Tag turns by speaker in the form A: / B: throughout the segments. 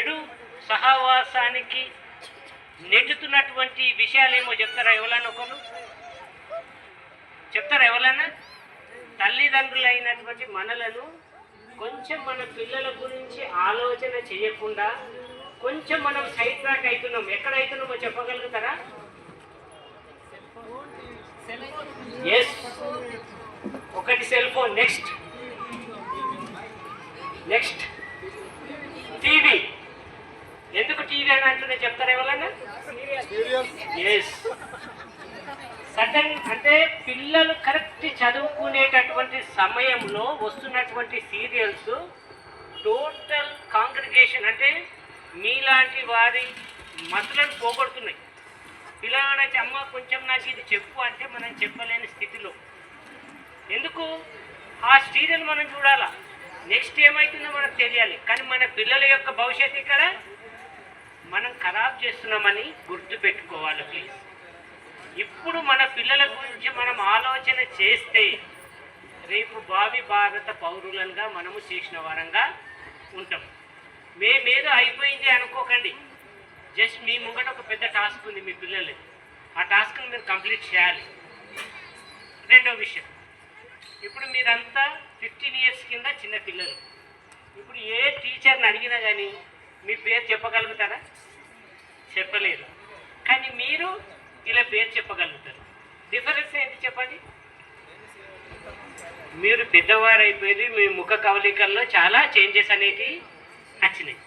A: చెడు సహవాసానికి నెట్టుతున్నటువంటి విషయాలేమో చెప్తారా ఎవరన్నా ఒకరు? చెప్తారా ఎవరన్నా? తల్లిదండ్రులైనటువంటి మనలను కొంచెం మన పిల్లల గురించి ఆలోచన చేయకుండా కొంచెం మనం సైడ్ ట్రాక్ అవుతున్నాం. ఎక్కడ అవుతున్నామో చెప్పగలుగుతారా? ఎస్, ఒకటి సెల్ ఫోన్, నెక్స్ట్ టీవీ. ఎందుకు టీవీ అని అంటున్నా చెప్తారా ఎవరన్నా? ఎస్, సడన్ అంటే పిల్లలు కరెక్ట్ చదువుకునేటటువంటి సమయంలో వస్తున్నటువంటి సీరియల్స్ టోటల్ కాంగ్రిగేషన్ అంటే మీలాంటి వారి మతులను పోగొడుతున్నాయి. పిల్లలైతే అమ్మ కొంచెం నాకు ఇది చెప్పు అంటే మనం చెప్పలేని స్థితిలో. ఎందుకు? ఆ సీరియల్ మనం చూడాలా, నెక్స్ట్ ఏమవుతుందో మనకు తెలియాలి. కానీ మన పిల్లల యొక్క భవిష్యత్తు ఇక్కడ మనం ఖరాబ్ చేస్తున్నామని గుర్తుపెట్టుకోవాలి ప్లీజ్. ఇప్పుడు మన పిల్లల గురించి మనం ఆలోచన చేస్తే రేపు భావి భారత పౌరులంగా మనము చేసిన వారంగా ఉంటాం. మేమేదో అయిపోయింది అనుకోకండి. జస్ట్ మీ ముంగట ఒక పెద్ద టాస్క్ ఉంది మీ పిల్లలు, ఆ టాస్క్ని మీరు కంప్లీట్ చేయాలి. రెండో విషయం, ఇప్పుడు మీరంతా 15 years కింద చిన్న పిల్లలు. ఇప్పుడు ఏ టీచర్ని అడిగినా కానీ మీ పేరు చెప్పగలుగుతారా? చెప్పలేరు. కానీ మీరు ఇలా పేరు చెప్పగలుగుతారు. డిఫరెన్స్ ఏంటి చెప్పండి? మీరు పెద్దవారు అయిపోయి మీ ముఖ కవలికల్లో చాలా చేంజెస్ అనేవి వచ్చినాయి.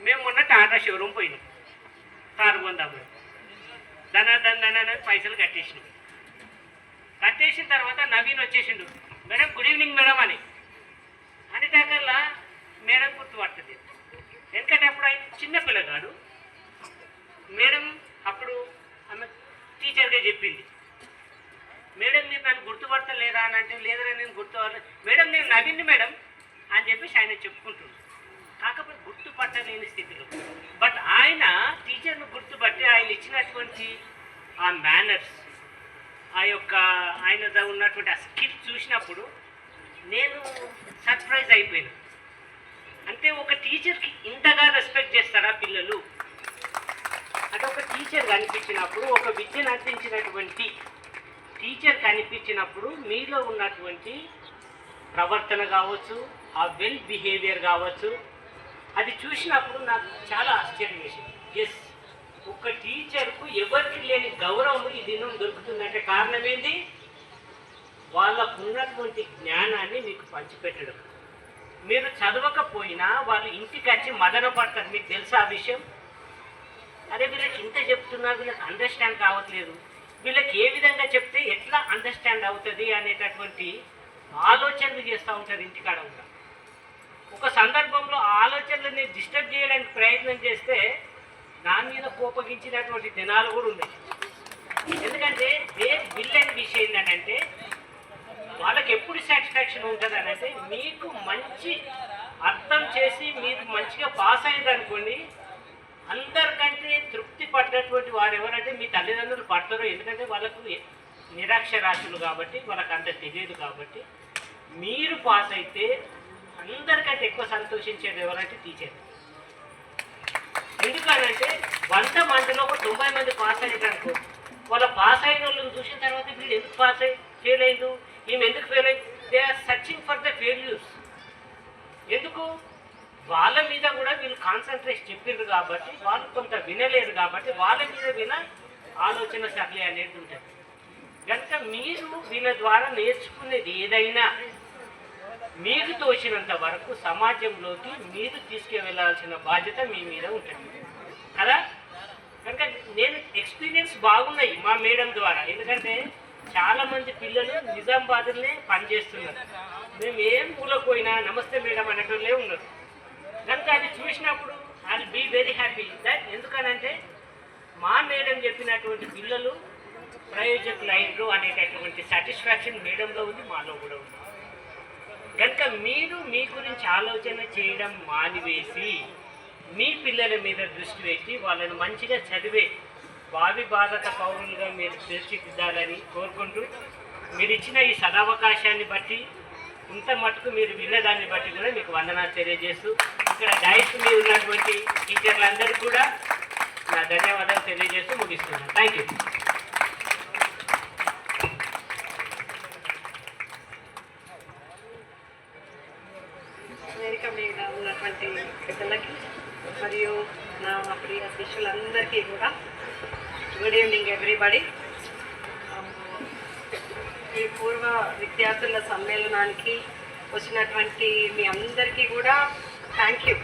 A: మేము మొన్న టాటా షోరూమ్ పోయినాం, కారు కొందామని. దాని పైసలు కట్టేసినాం. కట్టేసిన తర్వాత నవీన్ వచ్చేసిండు, మేడం గుడ్ ఈవినింగ్ మేడం అని అనేటాకల్లా మేడం గుర్తుపడుతుంది. ఎందుకంటే అప్పుడు ఆయన చిన్న పిల్లగాడు. మేడం అప్పుడు ఆమె టీచర్గా చెప్పింది, మేడం మీరు నన్ను గుర్తుపడతలేరా అని అంటే, లేదని నేను గుర్తుపడలేదు మేడం, నేను నవీన్ని మేడం అని చెప్పేసి ఆయన చెప్పుకుంటున్నాను. కాకపోతే గుర్తుపట్టలేని స్థితిలో. బట్ ఆయన టీచర్ను గుర్తుపట్టి ఆయన ఇచ్చినటువంటి ఆ మేనర్స్, ఆ యొక్క ఆయన ఉన్నటువంటి ఆ స్కిల్ చూసినప్పుడు నేను సర్ప్రైజ్ అయిపోయాను. అంటే ఒక టీచర్కి ఇంతగా రెస్పెక్ట్ చేస్తారా పిల్లలు? అంటే ఒక టీచర్ కనిపించినప్పుడు, ఒక విద్యను అందించినటువంటి టీచర్ కనిపించినప్పుడు మీలో ఉన్నటువంటి ప్రవర్తన కావచ్చు, ఆ వెల్ బిహేవియర్ కావచ్చు, అది చూసినప్పుడు నాకు చాలా ఆశ్చర్యం వేసింది. ఎస్, ఒక టీచర్కు ఎవరికి లేని గౌరవం ఈ దినం దొరుకుతుందంటే కారణం ఏంటి? వాళ్ళకు ఉన్నటువంటి జ్ఞానాన్ని మీకు పంచిపెట్టడం. మీరు చదవకపోయినా వాళ్ళు ఇంటికి వచ్చి మదన పడతారు. మీకు తెలుసా ఆ విషయం? అరే వీళ్ళకి ఇంత చెప్తున్నారు, వీళ్ళకి అండర్స్టాండ్ కావట్లేదు, వీళ్ళకి ఏ విధంగా చెప్తే ఎట్లా అండర్స్టాండ్ అవుతుంది అనేటటువంటి ఆలోచనలు చేస్తూ ఉంటారు ఇంటికాడ కూడా. ఒక సందర్భంలో ఆ ఆలోచనలని డిస్టర్బ్ చేయడానికి ప్రయత్నం చేస్తే నా మీద కోపగించినటువంటి దినాలు కూడా ఉన్నాయి. ఎందుకంటే వీళ్ళని విషయం ఏంటంటే వాళ్ళకి ఎప్పుడు సాటిస్ఫాక్షన్ ఉంటుంది అని అంటే, మీకు మంచి అర్థం చేసి మీరు మంచిగా పాస్ అయ్యిందనుకోండి, అందరికంటే తృప్తి పడ్డటువంటి వారు ఎవరంటే మీ తల్లిదండ్రులు పడతారు. ఎందుకంటే వాళ్ళకు నిరక్షరాస్యులు కాబట్టి, వాళ్ళకి అంత తెలియదు కాబట్టి. మీరు పాస్ అయితే అందరికంటే ఎక్కువ సంతోషించేది ఎవరంటే టీచర్. ఎందుకనంటే 100 మందిలో ఒక 90 మంది పాస్ అయ్యారనుకో, వాళ్ళ పాస్ అయిన వాళ్ళని చూసిన తర్వాత వీళ్ళు ఎందుకు పాస్ అయ్యి ఫెయిల్ అయిండు, ఈమె ఎందుకు ఫెయిల్ అయింది, they are searching for the failures. ఎందుకు? వాళ్ళ మీద కూడా వీళ్ళు కాన్సన్ట్రేట్ చెప్పిండ్రు కాబట్టి, వాళ్ళు కొంత వినలేరు కాబట్టి వాళ్ళ మీద విన ఆలోచన సర్లే అనేది ఉంటుంది. కనుక మీరు వీళ్ళ ద్వారా నేర్చుకునేది ఏదైనా మీకు తోచినంత వరకు సమాజంలోకి మీరు తీసుకువెళ్ళాల్సిన బాధ్యత మీ మీద ఉంటుంది కదా. కనుక నేను ఎక్స్పీరియన్స్ బాగున్నాయి మా మేడం ద్వారా. ఎందుకంటే చాలామంది పిల్లలు నిజామాబాద్లోనే పనిచేస్తున్నారు. మేము ఏం మూలపోయినా నమస్తే మేడం అనేటోళ్ళే ఉన్నారు. కనుక అది చూసినప్పుడు I will be very happy that. ఎందుకనంటే మా మేడం చెప్పినటువంటి పిల్లలు ప్రయోజకులైనరు అనేటటువంటి సాటిస్ఫాక్షన్ మేడంలో ఉంది, మాలో కూడా ఉంది. కనుక మీరు మీ గురించి ఆలోచన చేయడం మానివేసి మీ పిల్లల మీద దృష్టి పెట్టి వాళ్ళని మంచిగా చదివే భావి భారత పౌరులుగా మీరు తీర్చిదిద్దాలని కోరుకుంటూ, మీరు ఇచ్చిన ఈ సదవకాశాన్ని బట్టి ఇంత మటుకు మీరు విన్నదాన్ని బట్టి కూడా మీకు వందనాలు తెలియజేస్తూ ఇక్కడ డైట్ మీద ఉన్నటువంటి టీచర్లందరికీ కూడా నా ధన్యవాదాలు తెలియజేస్తూ ముగిస్తున్నాను. Thank you.
B: వేదిక మీద ఉన్నటువంటి పెద్దలకి మరియు నా ప్రియ శిష్యులందరికీ కూడా గుడ్ ఈవినింగ్ ఎవ్రీబడి. ఈ పూర్వ విద్యార్థుల సమ్మేళనానికి వచ్చినటువంటి మీ అందరికీ కూడా థ్యాంక్ యూ.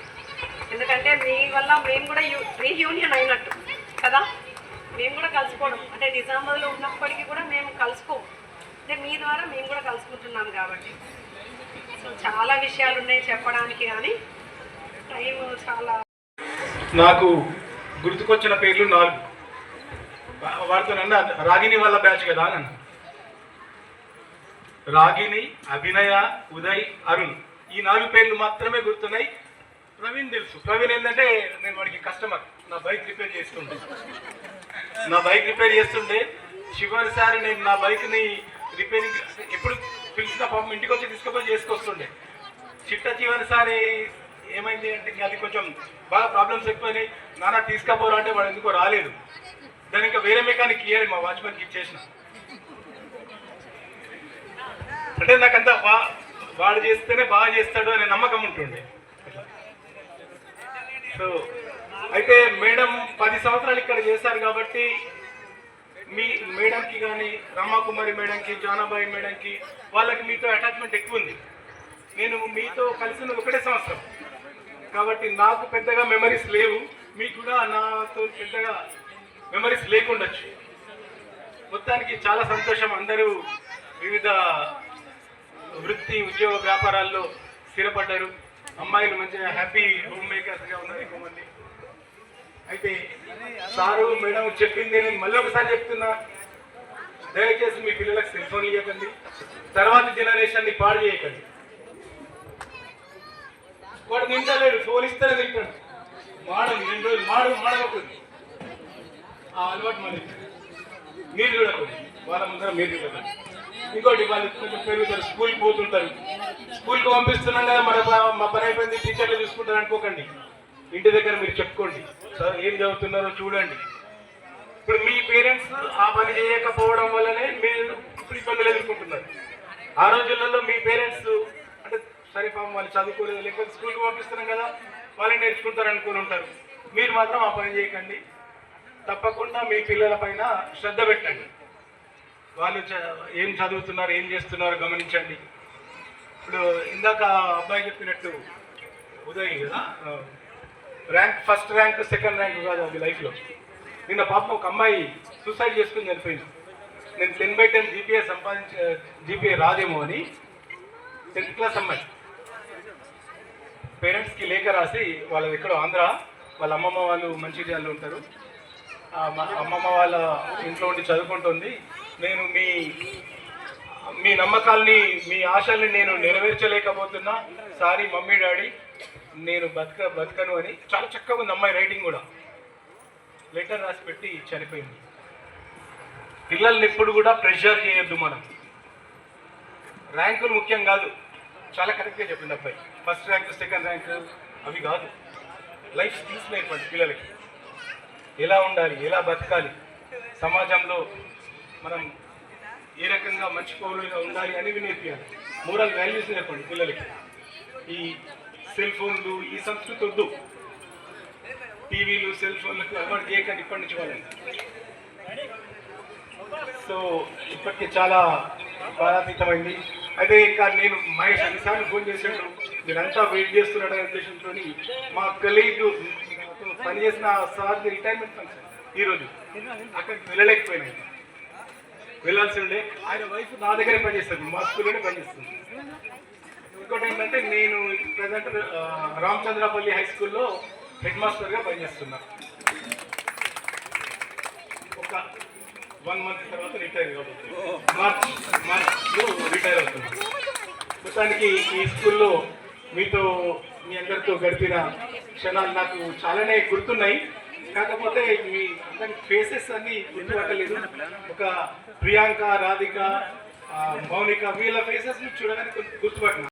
B: ఎందుకంటే మీ వల్ల మేము కూడా రీయూనియన్ అయినట్టు కదా, మేము కూడా కలుసుకోవడం అంటే నిజామాబాద్లో ఉన్నప్పటికీ కూడా మేము కలుసుకోం, అంటే మీ ద్వారా మేము కూడా కలుసుకుంటున్నాం కాబట్టి. సో చాలా విషయాలు ఉన్నాయి చెప్పడానికి, కానీ టైం చాలా.
C: నాకు గుర్తుకొచ్చిన పేర్లు 4. వారితో రాగిణి వాళ్ళ బ్యాచ్ కదా నన్ను. రాగిణి, అభినయ, ఉదయ్, అరుణ్, ఈ 4 పేర్లు మాత్రమే గుర్తున్నాయి. ప్రవీణ్ తెలుసు. ప్రవీణ్ ఏంటంటే నేను వాడికి కస్టమర్. నా బైక్ రిపేర్ చేస్తుండే శివర్ సార్ నేను నా బైక్ని రిపేరింగ్ ఎప్పుడు పిలిచిన పాపం ఇంటికి వచ్చి తీసుకుపోయి చేసుకొస్తుండే. చిట్ట చివరి సారి ఏమైంది అంటే అది కొంచెం బాగా ప్రాబ్లమ్స్ ఎక్కువైనాయి. నాన్న తీసుకపోరా అంటే వాడు ఎందుకో రాలేదు. దాని ఇంకా వేరే మెకానిక్ ఇయ్యాలి, మా వాచ్మెన్కి ఇచ్చేసిన. అంటే నాకంతా వాడు చేస్తేనే బాగా చేస్తాడు అనే నమ్మకం ఉంటుండే. సో అయితే మేడం 10 సంవత్సరాలు ఇక్కడ చేశారు కాబట్టి మీ మేడంకి కానీ రమాకుమారి మేడంకి, జానాబాయి మేడంకి వాళ్ళకి మీతో అటాచ్మెంట్ ఎక్కువ ఉంది. నేను మీతో కలిసిన 1 సంవత్సరం కాబట్టి నాకు పెద్దగా మెమరీస్ లేవు, మీకు కూడా నాతో పెద్దగా మెమరీస్ లేకుండొచ్చు. మొత్తానికి చాలా సంతోషం. అందరూ వివిధ వృత్తి ఉద్యోగ వ్యాపారాల్లో స్థిరపడ్డారు. అమ్మాయిలు మంచిగా హ్యాపీ హోమ్ మేకర్స్గా ఉన్నారు ఎక్కువ మంది. అయితే సారు మేడం చెప్పింది నేను మళ్ళీ ఒకసారి చెప్తున్నా, దయచేసి మీ పిల్లలకు సెల్ ఫోన్ ఇవ్వకండి, తర్వాత జనరేషన్ని పాడు చేయకండి. వాడు తింటలేడు, ఫోన్ ఇస్తేనే తింటాడు. మాడదు 2 రోజులు మాడకపోతుంది. ఆ అలవాటు మళ్ళీ మీరు చూడకండి, వాళ్ళ ముందర మీరు చూడకండి. ఇంకోటి వాళ్ళు కొంచెం పెరుగుతారు, స్కూల్కి పోతుంటారు. స్కూల్కి పంపిస్తున్నాం కదా మా పని అయిపోయింది టీచర్లు చూసుకుంటారు అనుకోకండి. ఇంటి దగ్గర మీరు చెప్పుకోండి, సార్ ఏం చదువుతున్నారో చూడండి. ఇప్పుడు మీ పేరెంట్స్ ఆ పని చేయకపోవడం వల్లనే మీరు ఇప్పుడు ఇబ్బందులు ఎదుర్కొంటున్నారు. ఆ రోజులలో మీ పేరెంట్స్ అంటే సరే పాపం వాళ్ళు చదువుకోలేదు, లేకపోతే స్కూల్కి పంపిస్తున్నాం కదా వాళ్ళని నేర్చుకుంటారు అనుకుని ఉంటారు. మీరు మాత్రం ఆ పని చేయకండి. తప్పకుండా మీ పిల్లల పైన శ్రద్ధ పెట్టండి. వాళ్ళు ఏం చదువుతున్నారు, ఏం చేస్తున్నారో గమనించండి. ఇప్పుడు ఇందాక అబ్బాయి చెప్పినట్టు ఉదయ్ కదా, ఫస్ట్ ర్యాంక్ సెకండ్ ర్యాంక్ కాదు అది లైఫ్లో. నిన్న పాపం ఒక అమ్మాయి సూసైడ్ చేసుకుని చనిపోయింది. నేను 10/10 జీపీఏ రాదేమో అని 10th క్లాస్ అమ్మాయి పేరెంట్స్కి లేఖ రాసి వాళ్ళది ఎక్కడో ఆంధ్ర, వాళ్ళ అమ్మమ్మ వాళ్ళు మంచిర్యాలలో ఉంటారు. అమ్మమ్మ వాళ్ళ ఇంట్లో ఉండి చదువుకుంటుంది. నేను మీ నమ్మకాల్ని మీ ఆశల్ని నేను నెరవేర్చలేకపోతున్నా, సారీ మమ్మీ డాడీ నేను బతకను అని. చాలా చక్కగా ఉంది అమ్మాయి రైటింగ్ కూడా. లెటర్ రాసి పెట్టి చనిపోయింది. పిల్లల్ని ఎప్పుడు కూడా ప్రెషర్ చేయొద్దు మనం. ర్యాంకులు ముఖ్యం కాదు, చాలా కరెక్ట్గా చెప్పింది అబ్బాయి. ఫస్ట్ ర్యాంక్ సెకండ్ ర్యాంక్ అవి కాదు, లైఫ్ స్కిల్స్ నేర్పండి పిల్లలకి. ఎలా ఉండాలి, ఎలా బతకాలి, సమాజంలో మనం ఏ రకంగా మంచి పౌరులుగా ఉండాలి అనేవి నేర్పించాలి. మోరల్ వాల్యూస్ నేర్పండి పిల్లలకి. ఈ సెల్ ఫోన్లు ఈ సంస్కృతి వద్దు. టీవీలు సెల్ ఫోన్లకు అలవాటు చేయకండి ఇప్పటి నుంచి వాళ్ళని. సో ఇప్పటికీ చాలా బాధాతీతమైంది. అయితే ఇంకా నేను మహేష్ అన్నిసార్లు ఫోన్ చేసాడు, మీరంతా వెయిట్ చేస్తున్నాడనే ఉద్దేశంతో మా కలీగ్ పనిచేసిన సార్ది రిటైర్మెంట్ ఫంక్షన్ ఈరోజు అక్కడికి వెళ్ళలేకపోయినాయి. వెళ్ళాల్సి ఉండే. ఆయన వైఫ్ నా దగ్గరే పనిచేస్తుంది, మా స్కూల్లోనే పనిచేస్తుంది. ఇంకోటి ఏంటంటే నేను ప్రజెంట్ రామచంద్రపల్లి హై స్కూల్లో హెడ్ మాస్టర్గా పనిచేస్తున్నా. ఒక 1 month తర్వాత రిటైర్ కాబోతుంది. మార్చ్లో రిటైర్ అవుతుంది. మొత్తానికి ఈ స్కూల్లో మీతో మీ అందరితో గడిపిన క్షణాలు నాకు చాలానే గుర్తున్నాయి. కాకపోతే మీ అందరి ఫేసెస్ అన్ని గుర్తుపట్టలేదు. ఒక ప్రియాంక, రాధిక, మౌనిక వీళ్ళ ఫేసెస్ చూడగానే గుర్తుపట్టిన